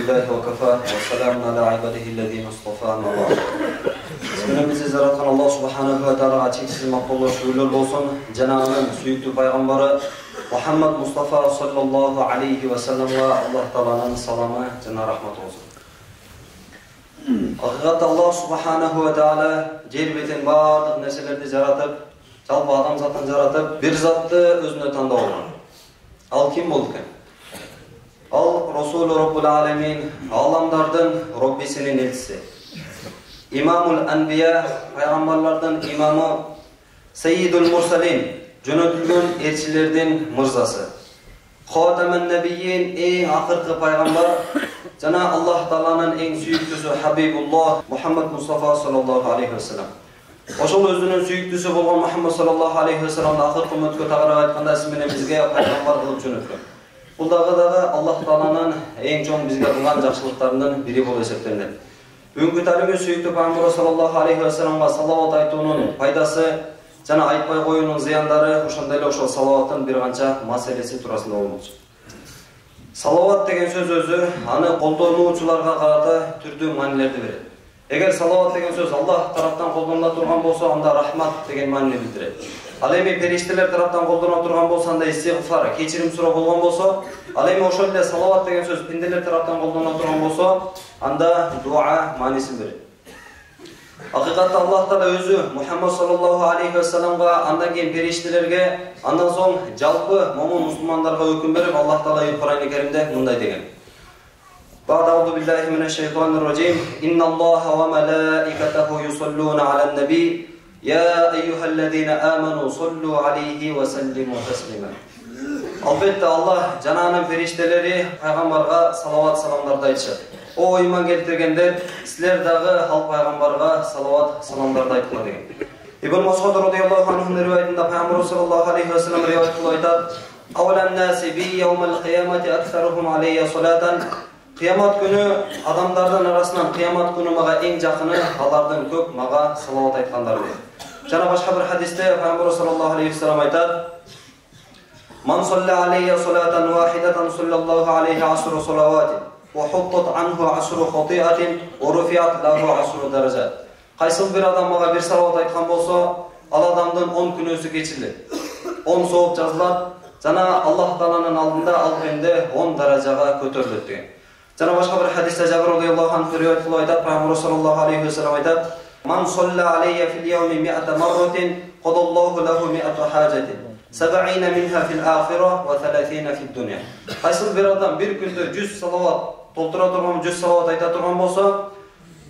Elhamdülillahi ve kafa ve selamun ala ibadihi mustafa Allah. Günümüzü yaratgan Allah subhanahu ve ta'ala çeksiz maqbul şuylur olsun. Cenabının süyüklü paygamberi Muhammed Mustafa sallallahu aleyhi ve sellem ve Allah Teala'nın salamı, cenab rahmet olsun. Hakikaten Allah subhanahu ve ta'ala yer beten bardıq nerselerdi yaratıp, жалпы адам затын жаратып, bir zatты özüne tanda olgan. Al kim boldu ekan? Al Rasulü Rabbul Alemin, alamlardan Rabbisinin elçisi. İmamul Enbiya, peygamberlerden imamı, Seyyidul Mursalin, jönötülgön elçilerden mırzası. Xatamen Nebiyyin, en akırkı peygamber, jana Allah Taala'nın en süyüklüsü Habibullah Muhammed Mustafa sallallahu aleyhi ve sellem. Oşol özünün süyüklüsü bolgan Muhammed sallallahu aleyhi ve sellem akırkı ümmötkö tagıra aytkanda ismini bizge peygamber kılıp jönötkön. Бұл дағы Allah Taala'nın en çoğun bizge kılgan жақсылыктарынын biri болуп эсептелет. Бүгүнкү тaalимimiz süyüklü Peygamber sallallahu aleyhi ve sellem'e salavat aytуунун пайдасы жана айтпай коюунун зыяндары, ошондой эле ошол салаваттын бир канча маселеси туурасында болмокчу. Салават деген сөз өзү аны колдонуучуларга карата түрдүү маанилерди берет. Эгер салават деген сөз Аллах тараптан колдонула турган болсо, анда рахмат деген маанини билдирет. Ал эми периштелер тараптан колдонула турган болсо, анда истигфар, кечирим суроо болгон болсо, ал эми ошол эле салават деген сөз пенделер тараптан колдонула турган болсо, анда дуа маанисин берет. Hakikatte Allah Teala özü Muhammed sallallahu aleyhi ve sellem'e, andan keyin periştelerge, andan soň жалпы момун musulmanlarga hüküm berip Allah Teala Kur'an-ı Kerim'de mınday degen. Ba'da'udu billahi mineşşeytanirracim. İnnallaha ve melâiketehu yusallûne alen nebi. Ya eyyühellezîne âmenû sallu aleyhi ve sellimu teslima. Albatta Allah cananın perişteleri peygamberga salavat salamlarda aytışat. O iman keltirgenler sizler dagı halk peygamberga salavat salamlarda ayttılar degen. İbn Mas'ud radıyallahu anh'ın rivayetinde Peygamber sallallahu aleyhi ve sellem rivayet kılıp aytat: "Avlen nasi bi yevmel kıyameti ekseruhum aleyye salatan." Kıyamat günü adamlardan arasından kıyamat günü maga en jakını alardan köp maga salavat aytkanlar deydi. Jana başka bir hadiste Peygamber sallallahu aleyhi ve sellem aytat: "Man salla aleyye salatan vahidatan sallallahu aleyhi asru salavatin ve huttat anhu asru khati'atin ve rufi'at lahu asru darajat." Qaysı bir adam maga bir salavat aytkan bolsa, al adamdın 10 günösü geçirilir. 10 soğup жазылат, jana Allah Taala'nın aldında al bende 10 darajaga kötörülüt деген. Jana başka bir hadiste Cabir radıyallahu anh rivayet kılıp aytat, Peygamber sallallahu aleyhi ve sellem aytat: "Man salla aleyye fil yevmi mi'ate marratin qadallahu lehu mi'ate hacetin. 70 minha fil ahireh ve 30 fid dunya." Qaysı bir adam bir günde 100 salavat toltura turgan, 100 salavat ayta turgan bolsa,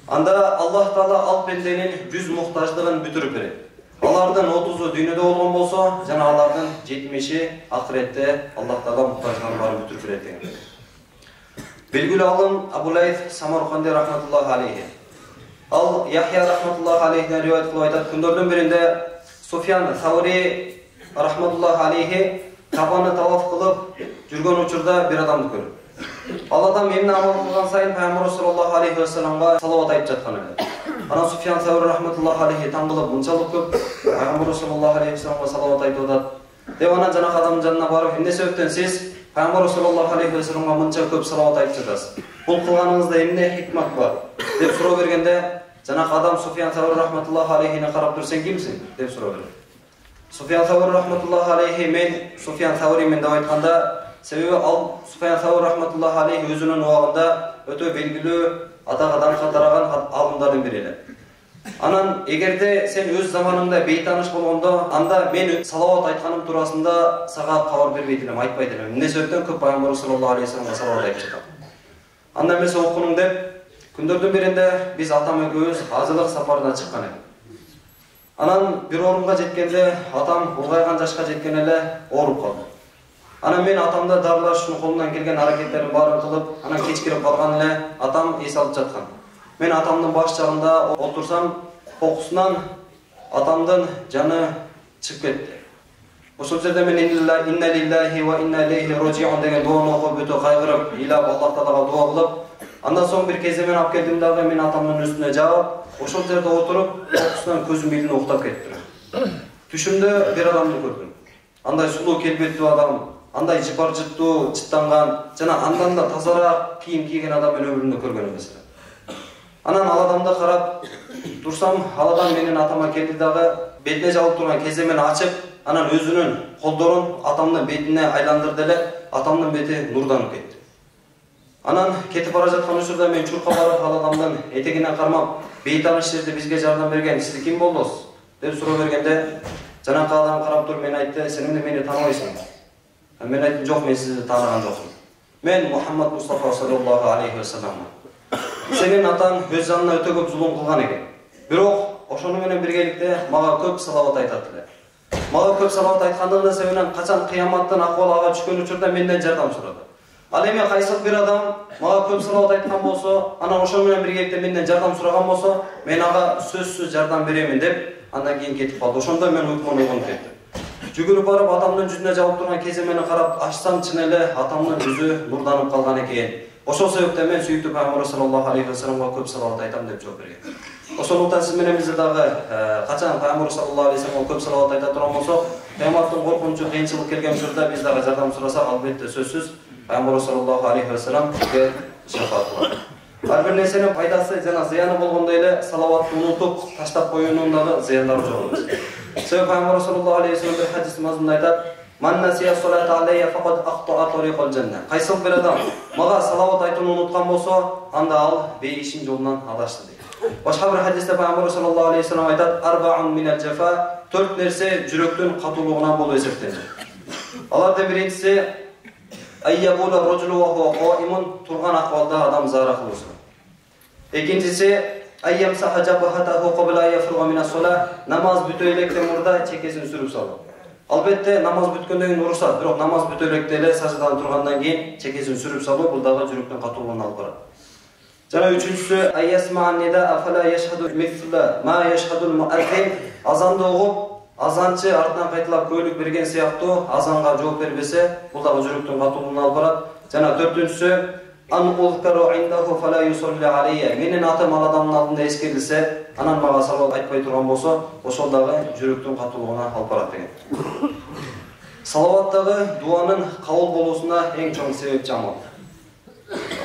anda Allah Taala al bendenin 100 muhtaçlığın bütürüp berer. Alardan 30'u dünyada olgan bolsa, jana alardan 70'i ahirette Allah Taala muhtaçlığın barı bütürüp berer деген. Belgili alım Abu Layth Samarkandi rahmetullahi aleyhi. Al Yahya rahmetullahi aleyhi'den rivayet kılıp aytat, kündörдүн birinde Sufyan Thavri rahmetullahi aleyhi Kabanı tavaf kılıp жүрgөн учурда bir adamды көрüp. Al adam emne amal kılgan sayın Peygamber sallallahu aleyhi ve sellem'e salavat ayıp жаткан эле. Ana Sufyan Thavri rahmetullahi aleyhi taң kılıp mынчалык көп Peygamber sallallahu aleyhi ve sellem'e salavat ayıp atat. Dep ana жанакы адамдын жанына барып, "Эмне себептен siz Peygamber sallallahu aleyhi ve sellem'e mınça köp salavat ayıp жатасыз? Bul kılganыңızda emne hikmat var?" dep суроо бергенде, жанакы adam Sufyan Thavri rahmetullahi aleyhi'ne karap dur, "Sen kimsin?" dep суроо берди. Sufyan Thavri rahmetullahi aleyhi, "Men Sufyan Thavri'min" dep aytkanda, sebebi al Sufyan Thavri rahmetullahi aleyhi özünün ubagында ötö belgilүү atak адамга taragan alımdardын biri эле. Anan egerde sen öz zamanında beytanış болгондо, anda men salavat aytkaным tuurasында сага кабар бербейт элем, айтпайт элем. Эмне себептен көп Peygamber sallallahu aleyhi ve sellem'e salavat ayıp жатам. Анда эмесе окунуң деп, күндөрдүн биринде биз атам экөөбүз ажылык сапарына чыккан элек. Анан bir орунга жеткенде атам улгайган жашка жеткен эле ооруп калды. Анан мен атамда дарылашчунун колунан келген аракеттерин баарын кылып, анан кеч кирип калган эле атам эс алып жаткан. Men atamdын баш жагында отурсам, кокусунан atamdын жаны чыгып кетти. Ошол жерде мен инна лиллахи ва инна илейхи рожиун деген доону окуп өтө кайгырып, ыйлап Аллах Таалага дуа кылып, андан соң bir кезде мен алып келдим дагы мен атамдын үстүнө жаап, ошол жерде отуруп, кокусунан көзүм илине уктап кетти. Түшүмдө bir адамды көрдүм. Андай сулуу келбеттүү адам, андай жыпар-жыттуу, чыттанган жана андан да тазараак кийим кийген адам мен өмүрүмдө көргөн эмес элем. Анан ал адамды карап турсам, ал адам менин атама келди дагы бетине жабылып турган кеземени ачып, анан өзүнүн колдорун атамдын бетине айландырды эле, атамдын бети нурданып кетти. Анан кетип бара жаткан учурда мен чуркап барып ал адамдын этегинен кармап, бейтаныш жерде бизге жардам берген сиз ким болдуңуз деп суроо бергенде, жанакы адам карап туруп мен айтты, сен эмне мени тааныбайсың? Мен айттым, жок, мен сизди тааныган жокмун. Мен Мухаммад Мустафа саллаллаху алейхи ва салламмын. Сенин атаң өз жанына өтө көп зулум кылган экен. Бирок ошону менен биргеликте мага көп салават айтат эле. Мага көп салават айткандыгынын себебинен качан кыяматтын акыбалы ага түшкөн учурда менден жардам сурады. Ал эми кайсы бир адам мага көп салават айткан болсо, анан ошону менен биргеликте менден жардам сураган болсо, мен ага сөзсүз жардам беремин деп андан кийин кетип калды. Ошондо мен уйкуман уйгунуп кеттим. Жүгүрүп барып атамдын жүзүнө жабылып турган кеземени карап ачсам, чын эле атамдын жүзү нурданып калган экен. Ошол себептен мен сүйүктүү пайгамбар саллаллаху алейхи ва салламга көп салават айтам деп жооп берген. Ошондуктан сиз менен бизде дагы качан пайгамбар саллаллаху алейхи ва салламга көп салават айта турган болсок, кыяматтын коркунучу кыйынчылык келген учурда биз дагы жардам сурасак, албетте сөзсүз пайгамбар саллаллаху алейхи ва саллам бизге шафаат кылат. Ар бир нерсенин пайдасы жана зыяны болгондой эле салаватты унутуп таштап коюунун дагы зыяндары жок эмес. Себеби пайгамбар саллаллаху алейхи ва саллам бир хадис мазмунда айтат: "Ман насия салата алейя фақат ахтаа тариқал жанна." Кайсы бир адам мага салават айтууну унуткан болсо, анда ал бейишин жолунан адашты дейт. Башка бир хадисте пайгамбар саллаллаху алейхи ва саллам айтат: "Арбаун минал джафа." 4 нерсе жүрөктүн катуулугунан болуп эсептелет. Алардын биринчиси айябула рожулу ва хуа qa'imun, турган акыбалда адам зара кылуусу. Экинчиси айям сахажабахатаху qabla яфруга мин ас-сала, намаз бүтө электе мурда чекесин сүрүп салуу. Албетте намаз бүткөндөн кийин уруксат, бирок намаз бүтө электе эле саждадан тургандан кийин чекесин сүрүп салуу бул дагы жүрөктүн катуулугуна алып барат. Жана үчүнчүсү айясмаан нида афала яшхаду мисла ма яшхадул муаззин, азанды угуп азанчы артынан кайталап көйлүк берген сыяктуу азанга жооп бербесе, бул дагы жүрөктүн катуулугуна алып барат. Жана төртүнчүсү ан улкару индаhu фала юсалли алейя, менин атым ал адамдын алдында эскерилсе, анан мага салават айтпай турган болсо, ошол дагы жүрөктүн катуулугуна алып барат деген. Салават дагы дуанын кабыл болуусуна эң чоң себепчи амал.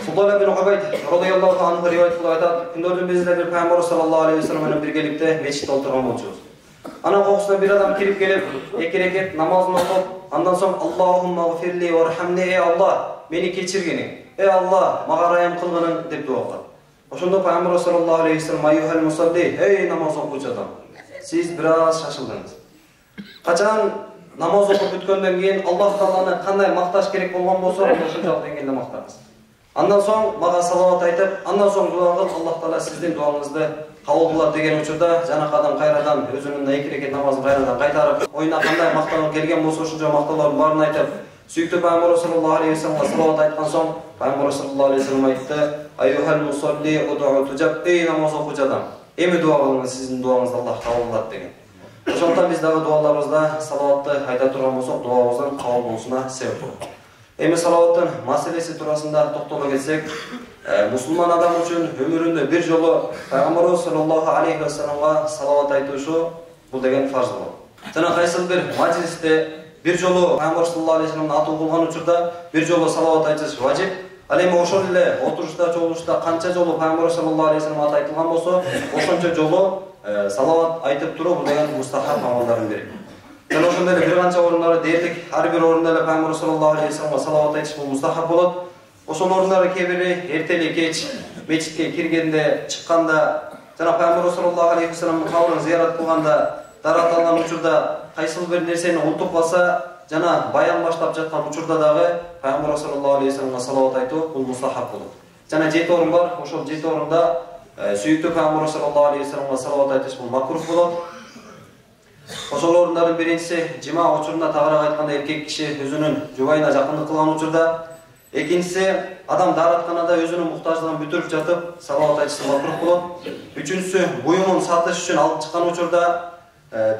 Фудайл ибн Убайд радыйаллаху анху ривайет кылып айтат: "Күндөрдүн биринде бир пайгамбар саллаллаху алейхи ва саллам менен биргеликте мечитте отурган болчубуз. Анан кокусуна бир адам кирип келип, 2 рекет намазын окуп, андан соң Аллахумма гфирли вархамни, ey Аллах, мени кечиргиниң, ey Аллах, мага райым кылгының деп дуа кылат. Ошондо пайгамбар саллаллаху алейхи ва саллам: "Айюхал мусалли", ey намаз окуучу адам, сиз бираз шашылдыңыз. Качан намаз окуп бүткөндөн кийин Аллах Тааланы кандай макташ керек болгон болсо, ошончолук деңгээлде мактаңыз. Андан соң мага салават айтып, андан соң дуа кылып, Аллах Таала сиздин дуаңызды кабыл кылат деген учурда, жанакы адам кайрадан өзүнүн 2 рекет намазын кайрадан кайтарып, оюна кандай мактанып келген болсо, ошончо мактоолордун баарын айтып, сүйүктүү пайгамбар саллаллаху алейхи ва салламга салават айткан соң, пайгамбар саллаллаху алейхи ва саллам айтты: "Айюхал мусалли уд'у туджаб", ey намаз окуучу адам, эми дуа кылыңыз, сиздин дуаңызды Аллах кабыл кылат деген. Ошондон биз дагы дуаларыбызда салаватты айта турган болсок, дуабыздын кабыл болушуна себеп болот. Эми салаваттын маселеси туурасында токтоло кетсек, мусулман адам үчүн өмүрүндө бир жолу пайгамбар саллаллаху алейхи ва салламга салават айтуушу бул деген фарз болот. Жана кайсы бир мажилисте бир жолу пайгамбар саллаллаху алейхи ва салламдын аты угулган учурда бир жолу салават айтыш важип. Ал эми ошол эле отурушта, чогулушта канча жолу пайгамбар саллаллаху алейхи ва салламга аты айтылган болсо, ошончо жолу салават айтып туруу бул деген мустахаб амалдардын бири. Жана ошондой эле бир канча орундары дээрлик, ар бир орунда эле пайгамбар саллаллаху алейхи ва салламга салават айтыш бул мустахаб болот. Ошол орундары кээ бири эртели кеч мечитке киргенде, чыкканда, жана пайгамбар саллаллаху алейхи ва салламдын кабрын зыярат кылганда, дарат алган учурда кайсы бир нерсени унутуп калса, жана баян баштап жаткан учурда дагы пайгамбар саллаллаху алейхи ва салламга салават айтуу бул мустахаб болот. Жана 7 орун бар, ошол 7 орунда сүйүктүү пайгамбар саллаллаху алейхи ва салламга салават айтыш бул макрух болот. Ошол орундардын биринчиси жима учурунда тагыраак айтканда эркек киши өзүнүн жубайына жакындык кылган учурда, экинчиси адам дааратканада өзүнүн муктаждыгын бүтүрүп жатып салават айтышы макрух болот. Үчүнчүсү буюмун сатыш үчүн алып чыккан учурда,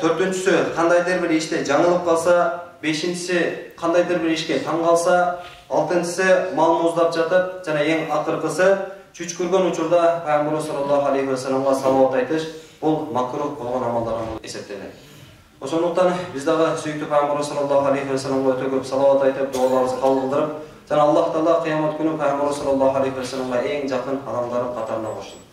төртүнчүсү кандайдыр бир иште жаңылып калса, бешинчиси кандайдыр бир ишке таң калса, алтынчысы мал муздап жатып, жана эң акыркысы чүч көргөн учурда пайгамбар саллаллаху алейхи ва салламга салават айтыш бул макрух болгон амалдар болуп эсептелет. Ошондуктан биз дагы сүйүктүү Пайгамбар саллаллаху алейхи ва салламга өтө көп салават айтып, дуаларыбызды кабыл кылдырып, жана Аллах Таала кыямат күнү Пайгамбар саллаллаху алейхи ва салламга эң жакын адамдардын катарына кошсун.